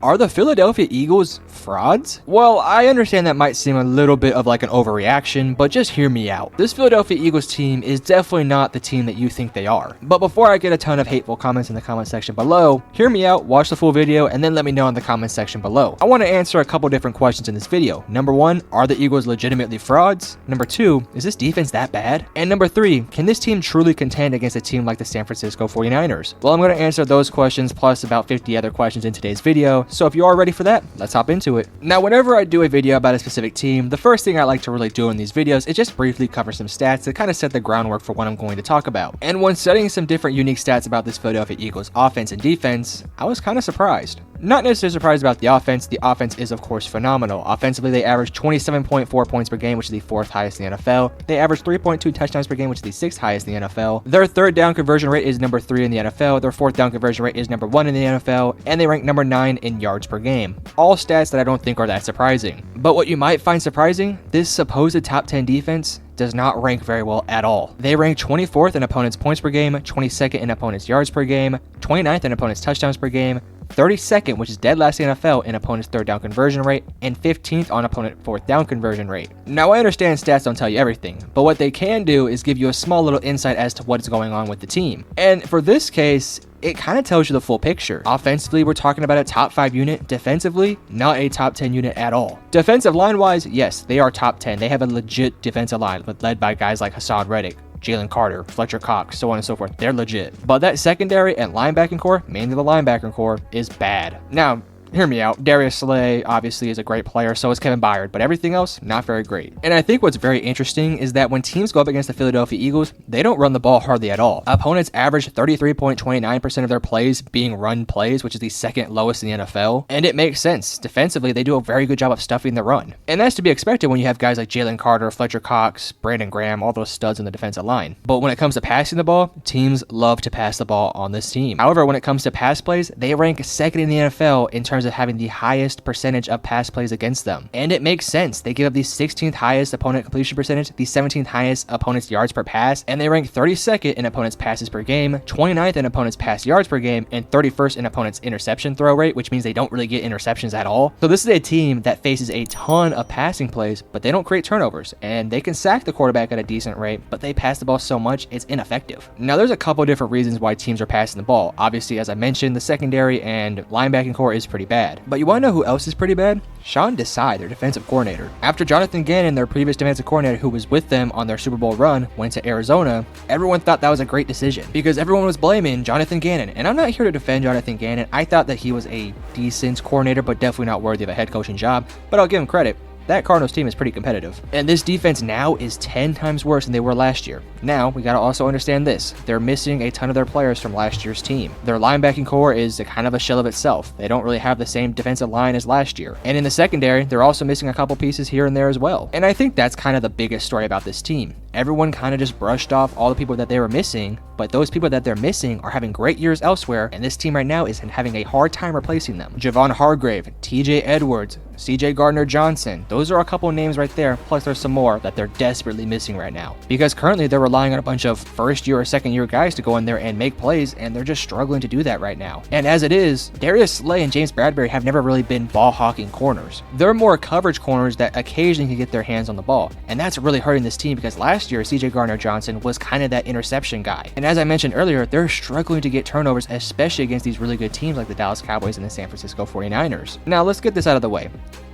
Are the Philadelphia Eagles frauds? Well, I understand that might seem a little bit of like an overreaction, but just hear me out. This Philadelphia Eagles team is definitely not the team that you think they are. But before I get a ton of hateful comments in the comment section below, hear me out, watch the full video, and then let me know in the comment section below. I want to answer a couple different questions in this video. Number 1, are the Eagles legitimately frauds? Number 2, is this defense that bad? And number 3, can this team truly contend against a team like the San Francisco 49ers? Well, I'm going to answer those questions plus about 50 other questions in today's video. So if you are ready for that, let's hop into it. Now, whenever I do a video about a specific team, the first thing I like to really do in these videos is just briefly cover some stats to kind of set the groundwork for what I'm going to talk about. And when studying some different unique stats about this Philadelphia Eagles offense and defense, I was kind of surprised. Not necessarily surprised about the offense. The offense is, of course, phenomenal. Offensively, they average 27.4 points per game, which is the 4th highest in the NFL. They average 3.2 touchdowns per game, which is the 6th highest in the NFL. Their third down conversion rate is number 3 in the NFL. Their fourth down conversion rate is number 1 in the NFL. And they rank number 9 in yards per game. All stats that I don't think are that surprising. But what you might find surprising, this supposed top 10 defense does not rank very well at all. They rank 24th in opponents' points per game, 22nd in opponents' yards per game, 29th in opponents' touchdowns per game, 32nd, which is dead last in the NFL, in opponent's third down conversion rate, and 15th on opponent fourth down conversion rate. Now, I understand stats don't tell you everything, but what they can do is give you a small little insight as to what is going on with the team. And for this case, it kind of tells you the full picture. Offensively, we're talking about a top 5 unit. Defensively, not a top 10 unit at all. Defensive line-wise, yes, they are top 10. They have a legit defensive line led by guys like Hassan Reddick, Jalen Carter, Fletcher Cox, so on and so forth. They're legit. But that secondary and linebacking core, mainly the linebacking core, is bad. Now, hear me out. Darius Slay obviously is a great player, so is Kevin Byard, but everything else, not very great. And I think what's very interesting is that when teams go up against the Philadelphia Eagles, they don't run the ball hardly at all. Opponents average 33.29% of their plays being run plays, which is the second lowest in the NFL. And it makes sense. Defensively, they do a very good job of stuffing the run. And that's to be expected when you have guys like Jalen Carter, Fletcher Cox, Brandon Graham, all those studs in the defensive line. But when it comes to passing the ball, teams love to pass the ball on this team. However, when it comes to pass plays, they rank second in the NFL in terms of having the highest percentage of pass plays against them. And it makes sense. They give up the 16th highest opponent completion percentage, the 17th highest opponent's yards per pass, and they rank 32nd in opponents' passes per game, 29th in opponents' pass yards per game, and 31st in opponents' interception throw rate, which means they don't really get interceptions at all. So this is a team that faces a ton of passing plays, but they don't create turnovers, and they can sack the quarterback at a decent rate, but they pass the ball so much, it's ineffective. Now, there's a couple different reasons why teams are passing the ball. Obviously, as I mentioned, the secondary and linebacking core is pretty bad. But you want to know who else is pretty bad? Sean Desai, their defensive coordinator. After Jonathan Gannon, their previous defensive coordinator who was with them on their Super Bowl run, went to Arizona, everyone thought that was a great decision because everyone was blaming Jonathan Gannon. And I'm not here to defend Jonathan Gannon. I thought that he was a decent coordinator, but definitely not worthy of a head coaching job. But I'll give him credit. That Cardinals team is pretty competitive. And this defense now is 10 times worse than they were last year. Now, we gotta also understand this. They're missing a ton of their players from last year's team. Their linebacking core is a kind of a shell of itself. They don't really have the same defensive line as last year. And in the secondary, they're also missing a couple pieces here and there as well. And I think that's kind of the biggest story about this team. Everyone kind of just brushed off all the people that they were missing, but those people that they're missing are having great years elsewhere, and this team right now is having a hard time replacing them. Javon Hargrave, TJ Edwards, CJ Gardner-Johnson, those are a couple names right there, plus there's some more that they're desperately missing right now. Because currently they're relying on a bunch of first year or second year guys to go in there and make plays, and they're just struggling to do that right now. And as it is, Darius Slay and James Bradbury have never really been ball hawking corners. They're more coverage corners that occasionally can get their hands on the ball, and that's really hurting this team because last year CJ Gardner-Johnson was kind of that interception guy. And as I mentioned earlier, they're struggling to get turnovers, especially against these really good teams like the Dallas Cowboys and the San Francisco 49ers. Now let's get this out of the way.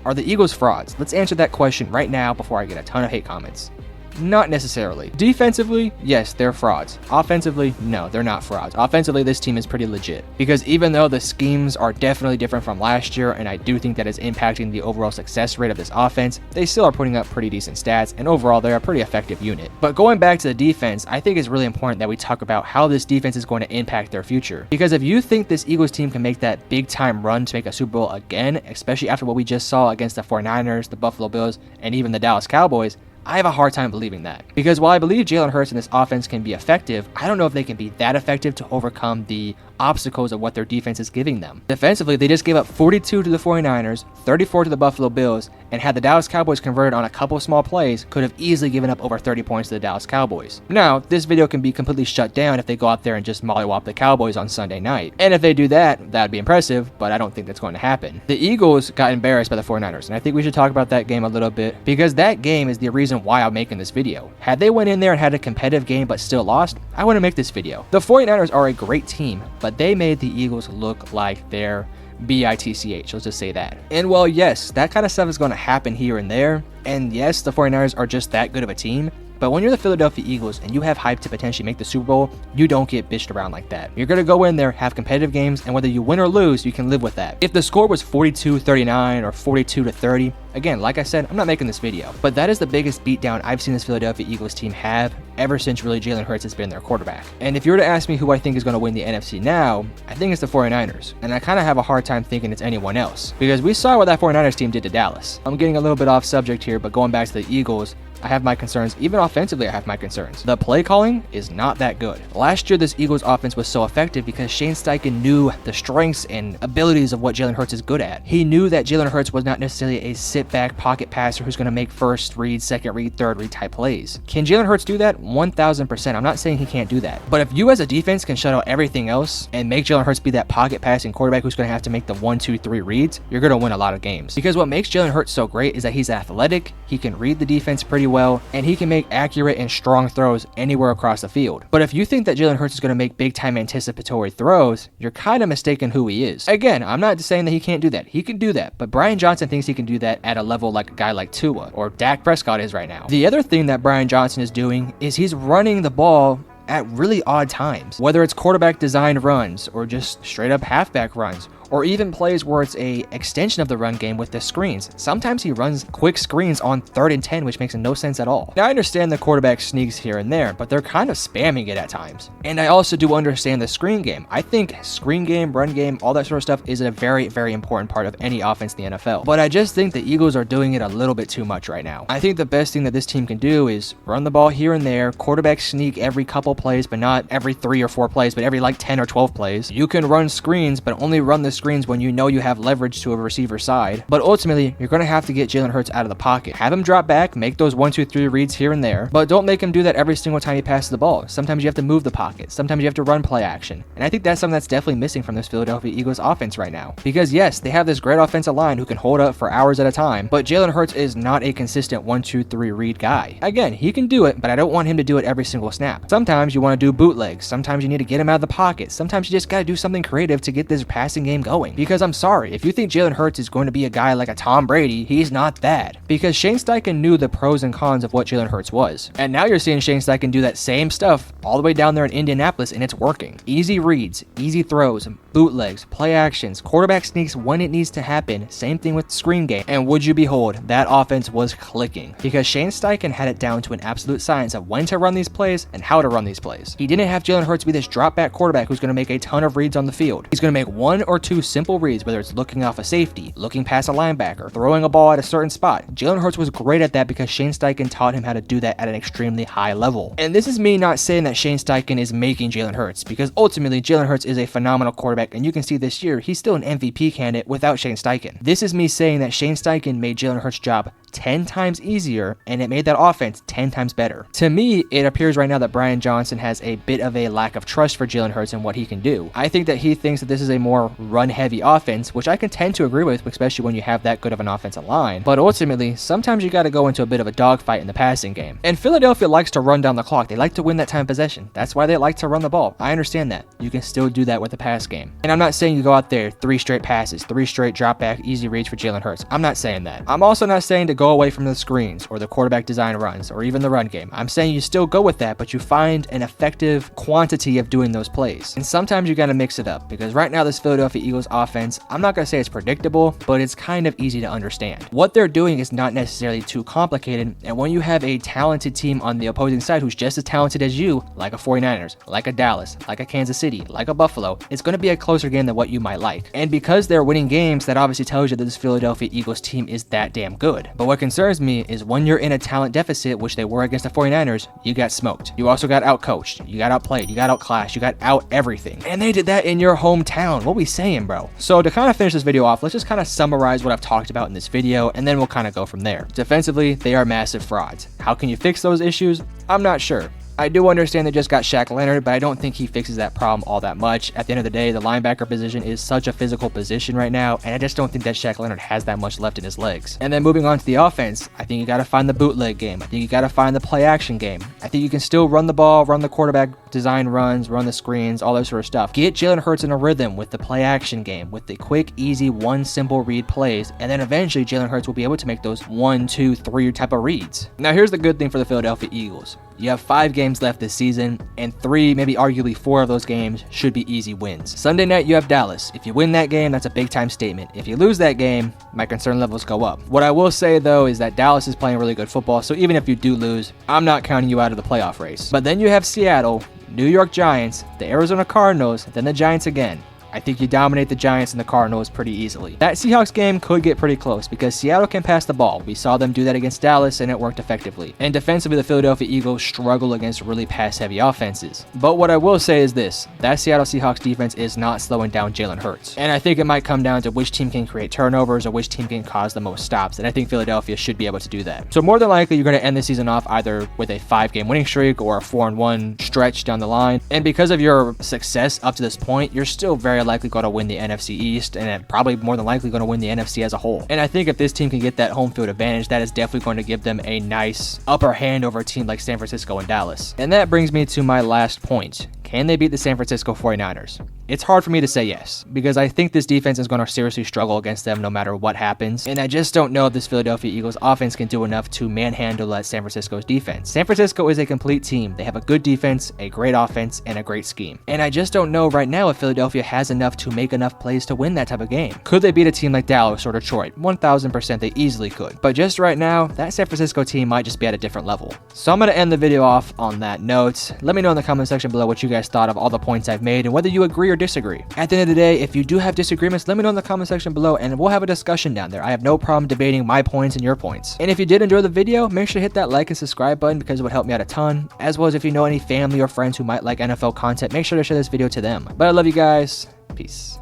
Are the Eagles frauds? Let's answer that question right now before I get a ton of hate comments. Not necessarily. Defensively, yes, they're frauds. Offensively, no, they're not frauds. Offensively, this team is pretty legit because even though the schemes are definitely different from last year, and I do think that is impacting the overall success rate of this offense, they still are putting up pretty decent stats, and overall, they're a pretty effective unit. But going back to the defense, I think it's really important that we talk about how this defense is going to impact their future. Because if you think this Eagles team can make that big time run to make a Super Bowl again, especially after what we just saw against the 49ers, the Buffalo Bills, and even the Dallas Cowboys, I have a hard time believing that. Because while I believe Jalen Hurts and this offense can be effective, I don't know if they can be that effective to overcome the obstacles of what their defense is giving them. Defensively, they just gave up 42 to the 49ers, 34 to the Buffalo Bills, and had the Dallas Cowboys converted on a couple small plays, could have easily given up over 30 points to the Dallas Cowboys. Now, this video can be completely shut down if they go out there and just mollywop the Cowboys on Sunday night. And if they do that, that'd be impressive, but I don't think that's going to happen. The Eagles got embarrassed by the 49ers, and I think we should talk about that game a little bit, because that game is the reason why I'm making this video. Had they went in there and had a competitive game but still lost, I wouldn't make this video. The 49ers are a great team, but they made the Eagles look like they're bitch, let's just say that. And well, yes, that kind of stuff is going to happen here and there, and yes, the 49ers are just that good of a team, but when you're the Philadelphia Eagles and you have hype to potentially make the Super Bowl, you don't get bitched around like that. You're going to go in there, have competitive games, and whether you win or lose, you can live with that. If the score was 42-39 or 42-30, again, like I said, I'm not making this video, but that is the biggest beatdown I've seen this Philadelphia Eagles team have ever since really Jalen Hurts has been their quarterback. And if you were to ask me who I think is going to win the NFC now, I think it's the 49ers. And I kind of have a hard time thinking it's anyone else, because we saw what that 49ers team did to Dallas. I'm getting a little bit off subject here, but going back to the Eagles, I have my concerns. Even offensively, I have my concerns. The play calling is not that good. Last year, this Eagles offense was so effective because Shane Steichen knew the strengths and abilities of what Jalen Hurts is good at. He knew that Jalen Hurts was not necessarily a sit-back pocket passer who's going to make first read, second read, third read type plays. Can Jalen Hurts do that? 1000%. I'm not saying he can't do that. But if you as a defense can shut out everything else and make Jalen Hurts be that pocket passing quarterback who's going to have to make the 1, 2, 3 reads, you're going to win a lot of games. Because what makes Jalen Hurts so great is that he's athletic, he can read the defense pretty well, and he can make accurate and strong throws anywhere across the field. But if you think that Jalen Hurts is going to make big-time anticipatory throws, you're kind of mistaken who he is. Again, I'm not saying that he can't do that. He can do that, but Brian Johnson thinks he can do that at a level like a guy like Tua or Dak Prescott is right now. The other thing that Brian Johnson is doing is he's running the ball at really odd times, whether it's quarterback designed runs or just straight up halfback runs, or even plays where it's a extension of the run game with the screens. Sometimes he runs quick screens on 3rd and 10, which makes no sense at all. Now, I understand the quarterback sneaks here and there, but they're kind of spamming it at times. And I also do understand the screen game. I think screen game, run game, all that sort of stuff is a very, very important part of any offense in the NFL. But I just think the Eagles are doing it a little bit too much right now. I think the best thing that this team can do is run the ball here and there, quarterback sneak every couple plays, but not every 3 or 4 plays, but every like 10 or 12 plays. You can run screens, but only run the screens when you know you have leverage to a receiver side. But ultimately, you're going to have to get Jalen Hurts out of the pocket. Have him drop back, make those 1, 2, 3 reads here and there, but don't make him do that every single time he passes the ball. Sometimes you have to move the pocket. Sometimes you have to run play action. And I think that's something that's definitely missing from this Philadelphia Eagles offense right now. Because yes, they have this great offensive line who can hold up for hours at a time, but Jalen Hurts is not a consistent 1, 2, 3 read guy. Again, he can do it, but I don't want him to do it every single snap. Sometimes you want to do bootlegs. Sometimes you need to get him out of the pocket. Sometimes you just got to do something creative to get this passing game going. Because I'm sorry, if you think Jalen Hurts is going to be a guy like a Tom Brady, he's not that. Because Shane Steichen knew the pros and cons of what Jalen Hurts was. And now you're seeing Shane Steichen do that same stuff all the way down there in Indianapolis, and it's working. Easy reads, easy throws, bootlegs, play actions, quarterback sneaks when it needs to happen. Same thing with screen game. And would you behold, that offense was clicking. Because Shane Steichen had it down to an absolute science of when to run these plays and how to run these plays. He didn't have Jalen Hurts be this drop back quarterback who's going to make a ton of reads on the field. He's going to make 1 or 2 simple reads, whether it's looking off a safety, looking past a linebacker, throwing a ball at a certain spot. Jalen Hurts was great at that because Shane Steichen taught him how to do that at an extremely high level. And this is me not saying that Shane Steichen is making Jalen Hurts, because ultimately Jalen Hurts is a phenomenal quarterback, and you can see this year he's still an MVP candidate without Shane Steichen. This is me saying that Shane Steichen made Jalen Hurts' job 10 times easier, and it made that offense 10 times better. To me, it appears right now that Brian Johnson has a bit of a lack of trust for Jalen Hurts and what he can do. I think that he thinks that this is a more run-heavy offense, which I can tend to agree with, especially when you have that good of an offensive line. But ultimately, sometimes you got to go into a bit of a dogfight in the passing game. And Philadelphia likes to run down the clock. They like to win that time of possession. That's why they like to run the ball. I understand that. You can still do that with the pass game. And I'm not saying you go out there 3 straight passes, 3 straight drop back, easy reads for Jalen Hurts. I'm not saying that. I'm also not saying to go away from the screens or the quarterback design runs or even the run game. I'm saying you still go with that, but you find an effective quantity of doing those plays. And sometimes you got to mix it up, because right now this Philadelphia Eagles offense, I'm not going to say it's predictable, but it's kind of easy to understand. What they're doing is not necessarily too complicated, and when you have a talented team on the opposing side who's just as talented as you, like a 49ers, like a Dallas, like a Kansas City, like a Buffalo, it's going to be a closer game than what you might like. And because they're winning games, that obviously tells you that this Philadelphia Eagles team is that damn good. But what what concerns me is when you're in a talent deficit, which they were against the 49ers, you got smoked. You also got outcoached, you got outplayed, you got outclassed, you got out everything. And they did that in your hometown. What we saying, bro? So to kind of finish this video off, let's just kind of summarize what I've talked about in this video, and then we'll kind of go from there. Defensively, they are massive frauds. How can you fix those issues? I'm not sure. I do understand they just got Shaq Leonard, but I don't think he fixes that problem all that much. At the end of the day, the linebacker position is such a physical position right now, and I just don't think that Shaq Leonard has that much left in his legs. And then moving on to the offense, I think you got to find the bootleg game. I think you got to find the play action game. I think you can still run the ball, run the quarterback design runs, run the screens, all that sort of stuff. Get Jalen Hurts in a rhythm with the play action game, with the quick, easy, one simple read plays, and then eventually Jalen Hurts will be able to make those 1, 2, 3 type of reads. Now here's the good thing for the Philadelphia Eagles. You have 5 games left this season, and 3, maybe arguably 4 of those games should be easy wins. Sunday night, you have Dallas. If you win that game, that's a big-time statement. If you lose that game, my concern levels go up. What I will say, though, is that Dallas is playing really good football, so even if you do lose, I'm not counting you out of the playoff race. But then you have Seattle, New York Giants, the Arizona Cardinals, then the Giants again. I think you dominate the Giants and the Cardinals pretty easily. That Seahawks game could get pretty close because Seattle can pass the ball. We saw them do that against Dallas and it worked effectively. And defensively, the Philadelphia Eagles struggle against really pass-heavy offenses. But what I will say is this, that Seattle Seahawks defense is not slowing down Jalen Hurts. And I think it might come down to which team can create turnovers or which team can cause the most stops. And I think Philadelphia should be able to do that. So more than likely, you're going to end the season off either with a 5-game winning streak or a 4-1 stretch down the line. And because of your success up to this point, you're still very likely going to win the NFC East and probably more than likely going to win the NFC as a whole. And I think if this team can get that home field advantage, that is definitely going to give them a nice upper hand over a team like San Francisco and Dallas. And that brings me to my last point. Can they beat the San Francisco 49ers? It's hard for me to say yes, because I think this defense is going to seriously struggle against them no matter what happens, and I just don't know if this Philadelphia Eagles offense can do enough to manhandle that San Francisco's defense. San Francisco is a complete team. They have a good defense, a great offense, and a great scheme. And I just don't know right now if Philadelphia has enough to make enough plays to win that type of game. Could they beat a team like Dallas or Detroit? 1000% they easily could. But just right now, that San Francisco team might just be at a different level. So I'm going to end the video off on that note. Let me know in the comment section below what you guys thought of all the points I've made and whether you agree or disagree. At the end of the day, if you do have disagreements, let me know in the comment section below and we'll have a discussion down there. I have no problem debating my points and your points. And if you did enjoy the video, make sure to hit that like and subscribe button because it would help me out a ton. As well as if you know any family or friends who might like NFL content, make sure to share this video to them. But I love you guys. Peace.